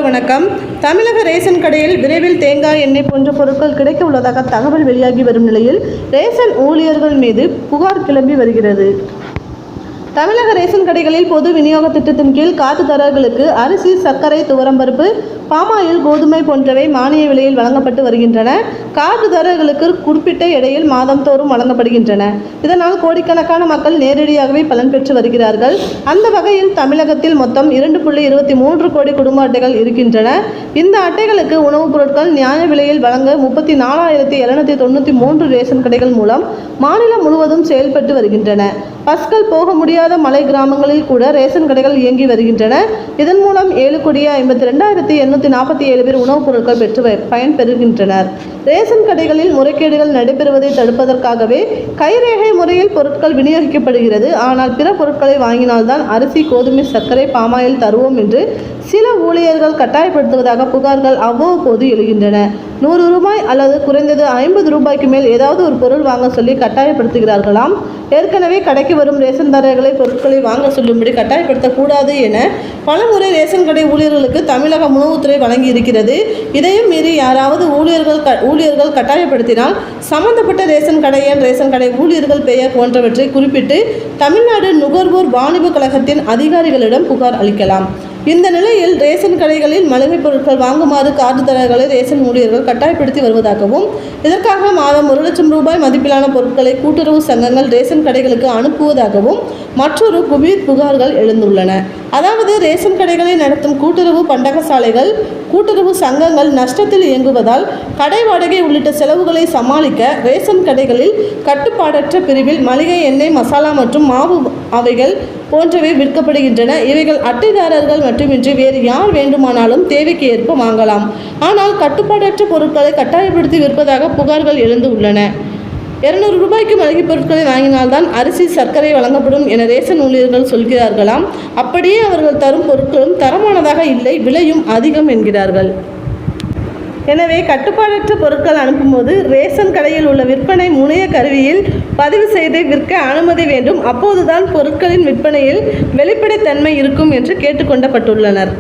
வணக்கம். தமிழக ரேஷன் கடையில் விரைவில் தேங்காய் எண்ணெய் போன்ற பொருட்கள் கிடைக்க உள்ளதாக தகவல் வெளியாகி வரும் நிலையில் ரேஷன் ஊழியர்கள் மீது புகார் கிளம்பி வருகிறது. தமிழக ரேஷன் கடைகளில் பொது விநியோக திட்டத்தின் கீழ் கார்டுதாரர்களுக்கு அரிசி, சர்க்கரை, துவரம்பருப்பு, பாமாயில், கோதுமை போன்றவை மானிய விலையில் வழங்கப்பட்டு வருகின்றன. கார்டுதாரர்களுக்கு குறிப்பிட்ட எடையில் மாதந்தோறும் வழங்கப்படுகின்றன. இதனால் கோடிக்கணக்கான மக்கள் நேரடியாகவே பலன் பெற்று வருகிறார்கள். அந்த வகையில் தமிழகத்தில் மொத்தம் 2.23 கோடி குடும்ப அட்டைகள் இருக்கின்றன. இந்த அட்டைகளுக்கு உணவுப் பொருட்கள் நியாய விலையில் வழங்க 34,793 ரேஷன் கடைகள் மூலம் மாநிலம் முழுவதும் செயல்பட்டு வருகின்றன. பஸ்கள் போக முடியாத மலை கிராமங்களில் கூட ரேஷன் கடைகள் இயங்கி வருகின்றன. இதன் மூலம் 7,52,847 பேர் உணவுப் பொருட்கள் பெற்று பயன்பெறுகின்றனர். ரேஷன் கடைகளில் முறைகேடுகள் நடைபெறுவதை தடுப்பதற்காகவே கைரேகை முறையில் பொருட்கள் விநியோகிக்கப்படுகிறது. ஆனால் பிற பொருட்களை வாங்கினால்தான் அரிசி, கோதுமை, சர்க்கரை, பாமாயில் தருவோம் என்று சில ஊழியர்கள் கட்டாயப்படுத்துவதாக புகார்கள் அவ்வப்போது எழுகின்றன. 100 ரூபாய் அல்லது குறைந்தது 50 ரூபாய்க்கு மேல் ஏதாவது ஒரு பொருள் வாங்க சொல்லி கட்டாயப்படுத்துகிறார்களாம். ஏற்கனவே கடைக்கு வரும் ரேஷன்தாரர்களை பொருட்களை வாங்க சொல்லும்படி கட்டாயப்படுத்தக்கூடாது என பலமுறை ரேஷன் கடை ஊழியர்களுக்கு தமிழக உணவுத்துறை வழங்கி இருக்கிறது. இதையும் மீறி யாராவது ஊழியர்கள் கட்டாயப்படுத்தினால் சம்பந்தப்பட்ட ரேஷன் கடையன், ரேஷன் கடை ஊழியர்கள் பெயர் போன்றவற்றை குறிப்பிட்டு தமிழ்நாடு நுகர்வோர் வாணிப கழகத்தின் அதிகாரிகளிடம் புகார் அளிக்கலாம். இந்த நிலையில் ரேஷன் கடைகளில் மளிகை பொருட்கள் வாங்குமாறு கார்டுதாரர்களை ரேஷன் ஊழியர்கள் கட்டாயப்படுத்தி வருவதாகவும், இதற்காக மாதம் 1 லட்சம் ரூபாய் மதிப்பிலான பொருட்களை கூட்டுறவு சங்கங்கள் ரேஷன் கடைகளுக்கு அனுப்புவதாகவும் மற்றொரு புகார்கள் எழுந்துள்ளன. அதாவது ரேஷன் கடைகளை நடத்தும் கூட்டுறவு பண்டகசாலைகள், கூட்டுறவு சங்கங்கள் நஷ்டத்தில் இயங்குவதால் கடை வாடகை உள்ளிட்ட செலவுகளை சமாளிக்க ரேஷன் கடைகளில் கட்டுப்பாடற்ற பிரிவில் மளிகை, எண்ணெய், மசாலா மற்றும் மாவு அவைகள் போன்றவை விற்கப்படுகின்றன. இவைகள் அட்டைதாரர்கள் மட்டுமின்றி வேறு யார் வேண்டுமானாலும் தேவைக்கு ஏற்ப வாங்கலாம். ஆனால் கட்டுப்பாடற்ற பொருட்களை கட்டாயப்படுத்தி விற்பதாக புகார்கள் எழுந்து உள்ளன. 200 ரூபாய்க்கு மளிகை பொருட்களை வாங்கினால்தான் அரிசி, சர்க்கரை வழங்கப்படும் என ரேஷன் ஊழியர்கள் சொல்கிறார்களாம். அப்படியே அவர்கள் தரும் பொருட்களும் தரமானதாக இல்லை, விலையும் அதிகம் என்கிறார்கள். எனவே கட்டுப்பாடற்ற பொருட்கள் அனுப்பும்போது ரேஷன் கடையில் உள்ள விற்பனை முனைய கருவியில் பதிவு செய்து விற்க அனுமதி வேண்டும். அப்போதுதான் பொருட்களின் விற்பனையில் வெளிப்படைத்தன்மை இருக்கும் என்று கேட்டுக்கொள்ளப்பட்டுள்ளனர்.